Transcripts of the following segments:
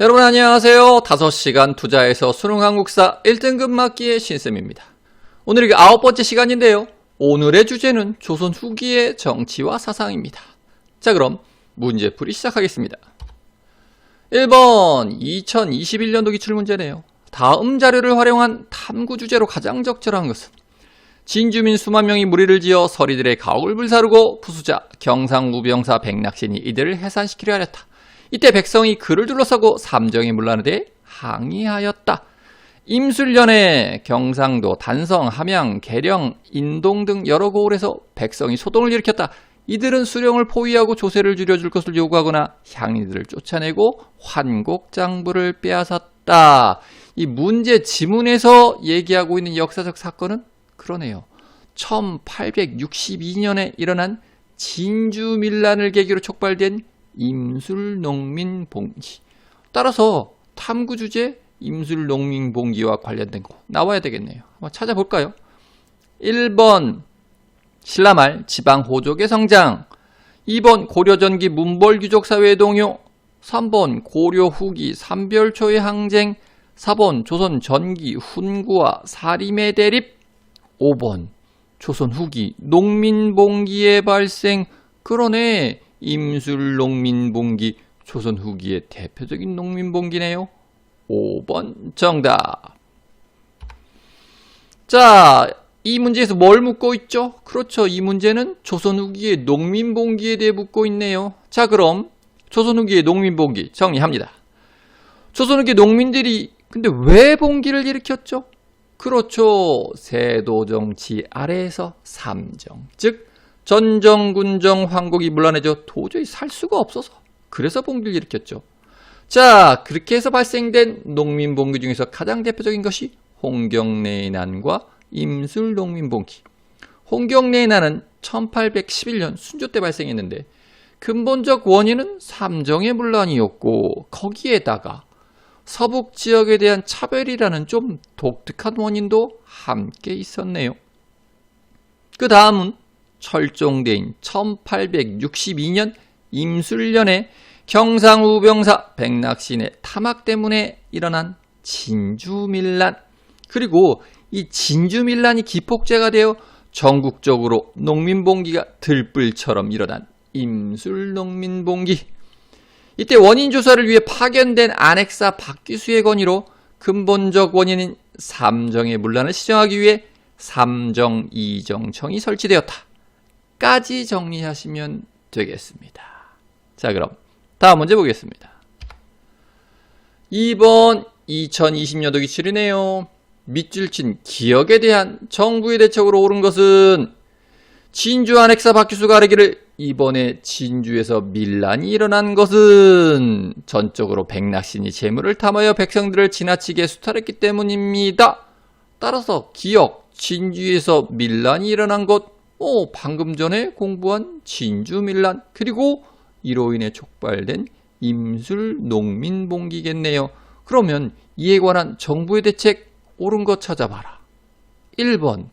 여러분 안녕하세요. 5시간 투자해서 수능 한국사 1등급 맞기의 신쌤입니다. 오늘 이게 9번째 시간인데요. 오늘의 주제는 조선 후기의 정치와 사상입니다. 자, 그럼 문제풀이 시작하겠습니다. 1번 2021년도 기출문제네요. 다음 자료를 활용한 탐구 주제로 가장 적절한 것은 진주민 수만 명이 무리를 지어 서리들의 가옥을 불사르고 부수자 경상우병사 백낙신이 이들을 해산시키려 하였다. 이때 백성이 그를 둘러싸고 삼정의 문란에 대해 항의하였다. 임술년에 경상도, 단성, 함양, 계령, 인동 등 여러 고을에서 백성이 소동을 일으켰다. 이들은 수령을 포위하고 조세를 줄여줄 것을 요구하거나 향인들을 쫓아내고 환곡장부를 빼앗았다. 이 문제 지문에서 얘기하고 있는 역사적 사건은 그러네요. 1862년에 일어난 진주밀란을 계기로 촉발된 임술농민봉기. 따라서 탐구 주제 임술농민봉기와 관련된 거 나와야 되겠네요. 한번 찾아볼까요? 1번 신라말 지방호족의 성장, 2번 고려전기 문벌귀족사회의 동요, 3번 고려 후기 삼별초의 항쟁, 4번 조선 전기 훈구와 사림의 대립, 5번 조선 후기 농민봉기의 발생. 그러네, 임술농민봉기 조선 후기의 대표적인 농민봉기네요. 5번 정답. 자, 이 문제에서 뭘 묻고 있죠? 그렇죠, 이 문제는 조선 후기의 농민봉기에 대해 묻고 있네요. 자, 그럼 조선 후기의 농민봉기 정리합니다. 조선 후기 농민들이 근데 왜 봉기를 일으켰죠? 그렇죠, 세도정치 아래에서 삼정, 즉 전정, 군정, 황곡이 문란해져 도저히 살 수가 없어서 그래서 봉기를 일으켰죠. 자, 그렇게 해서 발생된 농민봉기 중에서 가장 대표적인 것이 홍경래의 난과 임술농민봉기. 홍경래의 난은 1811년 순조 때 발생했는데 근본적 원인은 삼정의 문란이었고 거기에다가 서북 지역에 대한 차별이라는 좀 독특한 원인도 함께 있었네요. 그 다음은 철종대인 1862년 임술년에 경상우병사 백낙신의 타막 때문에 일어난 진주밀란, 그리고 이 진주밀란이 기폭제가 되어 전국적으로 농민봉기가 들불처럼 일어난 임술농민봉기. 이때 원인 조사를 위해 파견된 안핵사 박귀수의 건의로 근본적 원인인 삼정의 문란을 시정하기 위해 삼정이정청이 설치되었다. 까지 정리하시면 되겠습니다. 자, 그럼 다음 문제 보겠습니다. 2번 2020년도 기출이네요. 밑줄 친 기역에 대한 정부의 대책으로 옳은 것은 진주 안핵사 박규수가 아뢰기를 이번에 진주에서 밀란이 일어난 것은 전적으로 백낙신이 재물을 탐하여 백성들을 지나치게 수탈했기 때문입니다. 따라서 기역, 진주에서 밀란이 일어난 것, 방금 전에 공부한 진주밀란, 그리고 이로 인해 촉발된 임술농민봉기겠네요. 그러면 이에 관한 정부의 대책 옳은 것 찾아봐라. 1번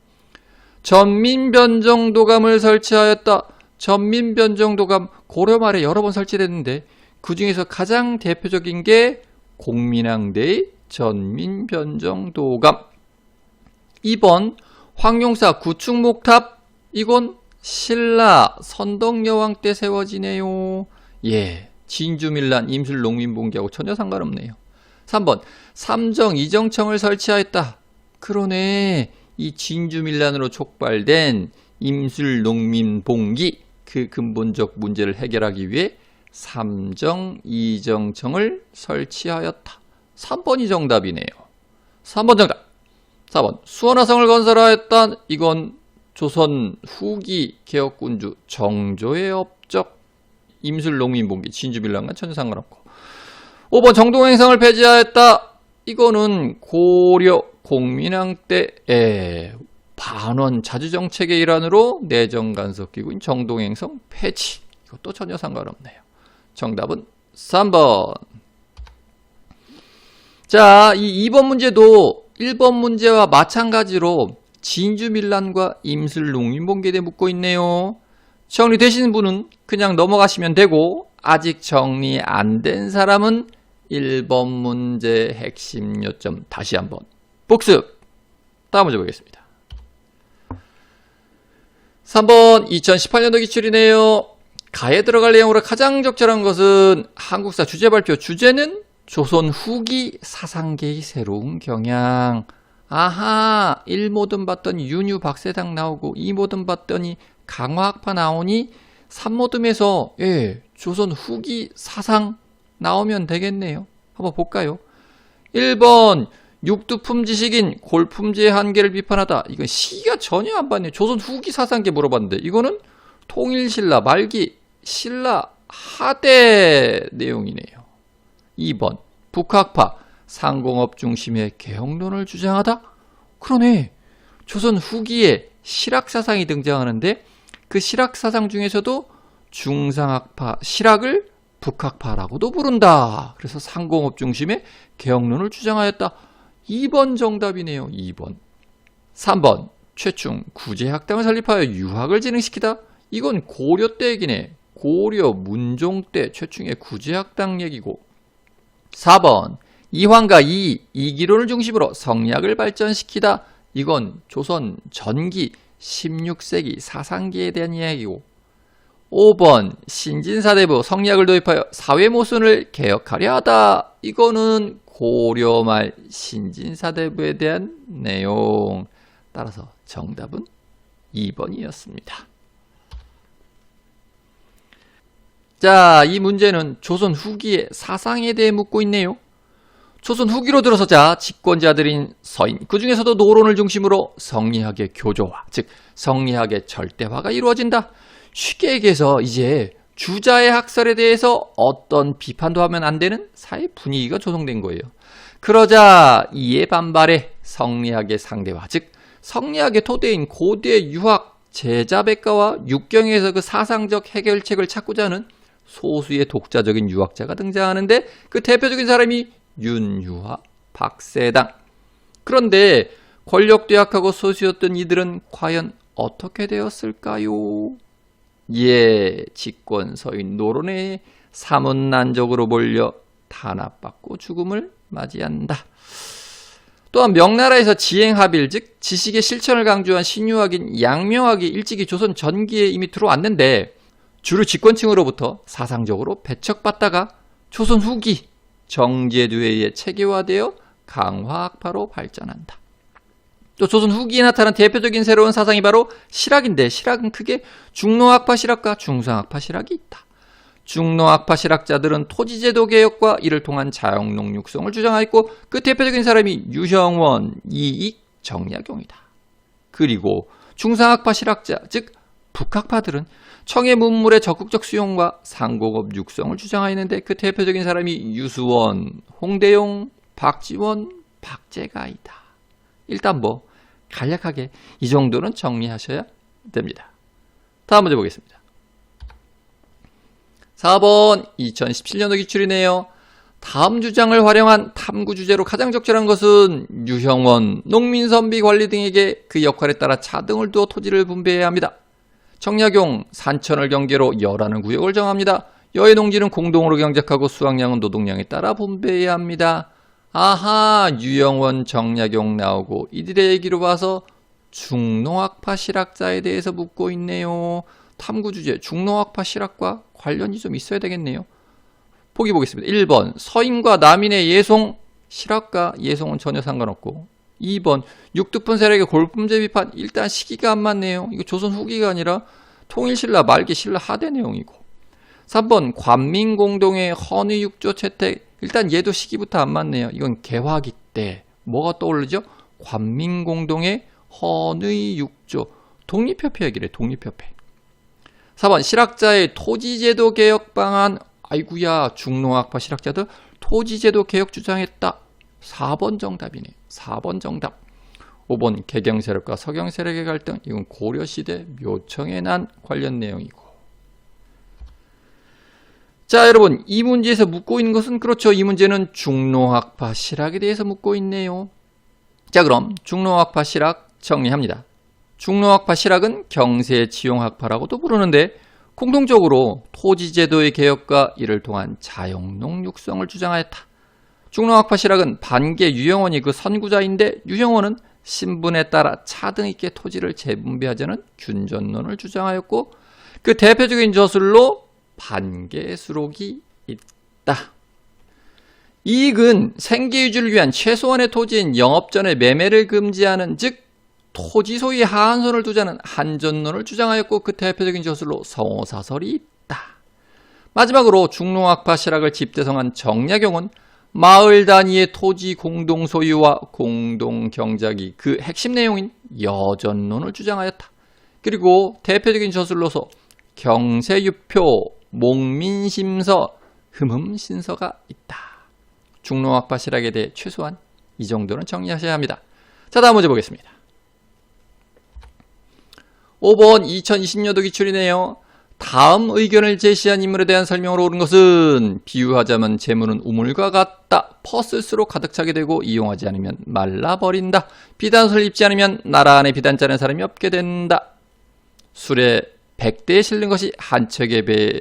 전민변정도감을 설치하였다. 전민변정도감 고려 말에 여러 번 설치됐는데 그 중에서 가장 대표적인 게 공민왕대의 전민변정도감. 2번 황룡사 구축목탑, 이건 신라 선덕여왕 때 세워지네요. 예, 진주밀란 임술농민봉기하고 전혀 상관없네요. 3번 삼정이정청을 설치하였다. 그러네, 이 진주밀란으로 촉발된 임술농민봉기, 그 근본적 문제를 해결하기 위해 삼정이정청을 설치하였다. 3번이 정답이네요. 3번 정답. 4번 수원화성을 건설하였다. 이건 조선 후기 개혁군주 정조의 업적. 임술농민봉기 진주밀란과 전혀 상관없고. 5번 정동행성을 폐지하였다. 이거는 고려 공민왕 때의 반원 자주정책의 일환으로 내정간섭기구인 정동행성 폐지. 이것도 전혀 상관없네요. 정답은 3번. 자, 이 2번 문제도 1번 문제와 마찬가지로 진주밀란과 임술농민봉기에 대해 묻고 있네요. 정리되시는 분은 그냥 넘어가시면 되고, 아직 정리 안 된 사람은 1번 문제 핵심 요점 다시 한번 복습. 다음 문제 보겠습니다. 3번 2018년도 기출이네요. 가에 들어갈 내용으로 가장 적절한 것은 한국사 주제 발표. 주제는 조선 후기 사상계의 새로운 경향. 아하, 1모듬 봤더니 윤유 박세당 나오고 2모듬 봤더니 강화학파 나오니 3모듬에서 조선 후기 사상 나오면 되겠네요. 한번 볼까요? 1번 육두품지식인 골품지의 한계를 비판하다. 이건 시기가 전혀 안 봤네요. 조선 후기 사상계 물어봤는데 이거는 통일신라 말기 신라 하대 내용이네요. 2번 북학파 상공업 중심의 개혁론을 주장하다. 그러네. 조선 후기에 실학사상이 등장하는데 그 실학사상 중에서도 중상학파 실학을 북학파라고도 부른다. 그래서 상공업 중심의 개혁론을 주장하였다. 2번 정답이네요. 2번. 3번 최충 구제학당을 설립하여 유학을 진행시키다. 이건 고려 때 얘기네. 고려 문종 때 최충의 구제학당 얘기고. 4번 이황과 이기론을 중심으로 성리학을 발전시키다. 이건 조선 전기 16세기 사상기에 대한 이야기고. 5번 신진사대부 성리학을 도입하여 사회모순을 개혁하려 하다. 이거는 고려말 신진사대부에 대한 내용. 따라서 정답은 2번이었습니다. 자, 이 문제는 조선 후기의 사상에 대해 묻고 있네요. 조선 후기로 들어서자 집권자들인 서인, 그 중에서도 노론을 중심으로 성리학의 교조화, 즉 성리학의 절대화가 이루어진다. 쉽게 얘기해서 이제 주자의 학설에 대해서 어떤 비판도 하면 안 되는 사회 분위기가 조성된 거예요. 그러자 이에 반발해 성리학의 상대화, 즉 성리학의 토대인 고대 유학, 제자백가와 육경에서 그 사상적 해결책을 찾고자 하는 소수의 독자적인 유학자가 등장하는데 그 대표적인 사람이 윤유와 박세당. 그런데 권력대학하고 소수였던 이들은 과연 어떻게 되었을까요? 집권 서인 노론에 사문난적으로 몰려 탄압받고 죽음을 맞이한다. 또한 명나라에서 지행합일, 즉 지식의 실천을 강조한 신유학인 양명학이 일찍이 조선 전기에 이미 들어왔는데 주류 집권층으로부터 사상적으로 배척받다가 조선 후기 정제두에 의해 체계화되어 강화학파로 발전한다. 또 조선 후기에 나타난 대표적인 새로운 사상이 바로 실학인데 실학은 크게 중노학파 실학과 중상학파 실학이 있다. 중노학파 실학자들은 토지제도 개혁과 이를 통한 자영농 육성을 주장하였고 그 대표적인 사람이 유형원, 이익, 정약용이다. 그리고 중상학파 실학자, 즉 북학파들은 청해 문물의 적극적 수용과 상공업 육성을 주장하였는데 그 대표적인 사람이 유수원, 홍대용, 박지원, 박재가이다. 일단 간략하게 이 정도는 정리하셔야 됩니다. 다음 문제 보겠습니다. 4번 2017년도 기출이네요. 다음 주장을 활용한 탐구 주제로 가장 적절한 것은 유형원, 농민선비 관리 등에게 그 역할에 따라 차등을 두어 토지를 분배해야 합니다. 정약용, 산천을 경계로 여라는 구역을 정합니다. 여의 농지는 공동으로 경작하고 수확량은 노동량에 따라 분배해야 합니다. 아하, 유형원, 정약용 나오고 이들의 얘기로 봐서 중노학파 실학자에 대해서 묻고 있네요. 탐구 주제 중노학파 실학과 관련이 좀 있어야 되겠네요. 보기 보겠습니다. 1번 서인과 남인의 예송, 실학과 예송은 전혀 상관없고 2번 육두품 세력의 골품제 비판, 일단 시기가 안 맞네요. 이거 조선 후기가 아니라 통일신라 말기 신라 하대 내용이고 3번 관민공동의 헌의육조 채택, 일단 얘도 시기부터 안 맞네요. 이건 개화기 때 뭐가 떠오르죠? 관민공동의 헌의육조, 독립협회 얘기래. 독립협회. 4번 실학자의 토지제도 개혁 방안, 아이구야 중노학파 실학자들 토지제도 개혁 주장했다. 4번 정답이네. 4번 정답. 5번 개경세력과 서경세력의 갈등, 이건 고려시대 묘청에 난 관련 내용이고. 자, 여러분 이 문제에서 묻고 있는 것은 그렇죠. 이 문제는 중노학파 실학에 대해서 묻고 있네요. 자, 그럼 중노학파 실학 정리합니다. 중노학파 실학은 경세지용학파라고도 부르는데 공통적으로 토지제도의 개혁과 이를 통한 자영농 육성을 주장하였다. 중농학파 실학은 반계 유형원이 그 선구자인데 유형원은 신분에 따라 차등 있게 토지를 재분배하자는 균전론을 주장하였고 그 대표적인 저술로 반계수록이 있다. 이익은 생계유지를 위한 최소한의 토지인 영업전의 매매를 금지하는 즉 토지 소유의 하한선을 두자는 한전론을 주장하였고 그 대표적인 저술로 성호사설이 있다. 마지막으로 중농학파 실학을 집대성한 정약용은 마을 단위의 토지 공동 소유와 공동 경작이 그 핵심 내용인 여전론을 주장하였다. 그리고 대표적인 저술로서 경세유표, 목민심서, 흠흠신서가 있다. 중농학파 실학에 대해 최소한 이 정도는 정리하셔야 합니다. 자, 다음 문제 보겠습니다. 5번 2020년도 기출이네요. 다음 의견을 제시한 인물에 대한 설명으로 옳은 것은 비유하자면 재물은 우물과 같다. 퍼슬수록 가득 차게 되고 이용하지 않으면 말라버린다. 비단옷을 입지 않으면 나라 안에 비단 짜는 사람이 없게 된다. 술에 100대에 실는 것이 한 척의 배에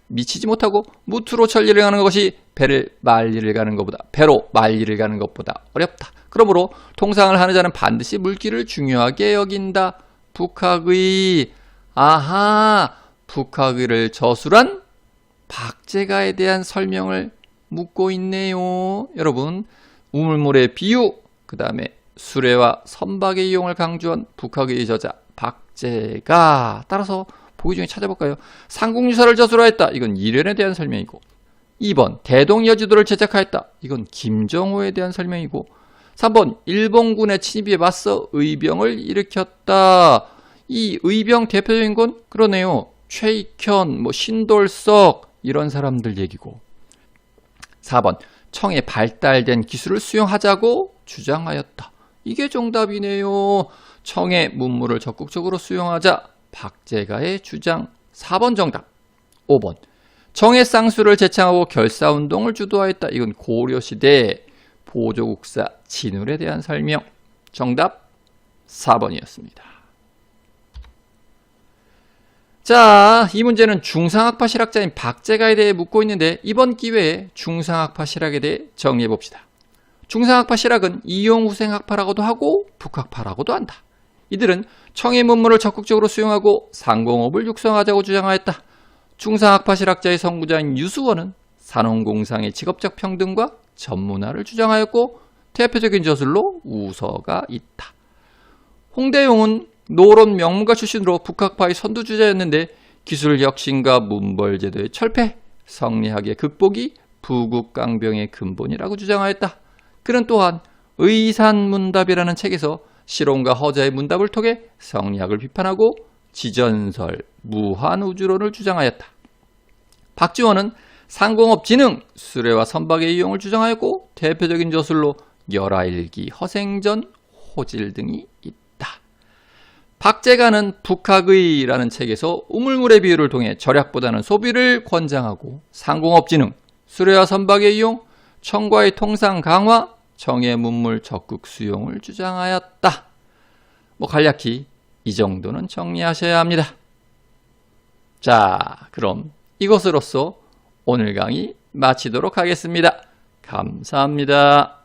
미치지 못하고 무투로 천리를 가는 것이 배로 말리를 가는 것보다 어렵다. 그러므로 통상을 하는 자는 반드시 물기를 중요하게 여긴다. 북학의 북학의를 저술한 박제가에 대한 설명을 묻고 있네요. 여러분, 우물물의 비유, 그 다음에 수레와 선박의 이용을 강조한 북학의 저자 박제가. 따라서 보기 중에 찾아볼까요? 상국유사를 저술하였다. 이건 이련에 대한 설명이고 2번 대동여지도를 제작하였다. 이건 김정호에 대한 설명이고 3번 일본군의 침입에 맞서 의병을 일으켰다. 이 의병 대표적인 건 그러네요. 최익현, 신돌석 이런 사람들 얘기고 4번 청에 발달된 기술을 수용하자고 주장하였다. 이게 정답이네요. 청의 문물을 적극적으로 수용하자. 박제가의 주장. 4번 정답. 5번 청의 쌍수를 제창하고 결사운동을 주도하였다. 이건 고려시대 보조국사 진울에 대한 설명. 정답 4번이었습니다. 자, 이 문제는 중상학파 실학자인 박제가에 대해 묻고 있는데 이번 기회에 중상학파 실학에 대해 정리해 봅시다. 중상학파 실학은 이용후생학파라고도 하고 북학파라고도 한다. 이들은 청의 문물을 적극적으로 수용하고 상공업을 육성하자고 주장하였다. 중상학파 실학자의 선구자인 유수원은 산업공상의 직업적 평등과 전문화를 주장하였고 대표적인 저술로 우서가 있다. 홍대용은 노론 명문가 출신으로 북학파의 선두주자였는데 기술 혁신과 문벌제도의 철폐, 성리학의 극복이 부국강병의 근본이라고 주장하였다. 그는 또한 의산문답이라는 책에서 실온과 허자의 문답을 통해 성리학을 비판하고 지전설, 무한우주론을 주장하였다. 박지원은 상공업 진흥, 수레와 선박의 이용을 주장하였고 대표적인 저술로 열하일기, 허생전, 호질 등이 있다. 박제가는 북학의라는 책에서 우물물의 비유를 통해 절약보다는 소비를 권장하고 상공업 진흥, 수레와 선박의 이용, 청과의 통상 강화, 청의 문물 적극 수용을 주장하였다. 간략히 이 정도는 정리하셔야 합니다. 자, 그럼 이것으로써 오늘 강의 마치도록 하겠습니다. 감사합니다.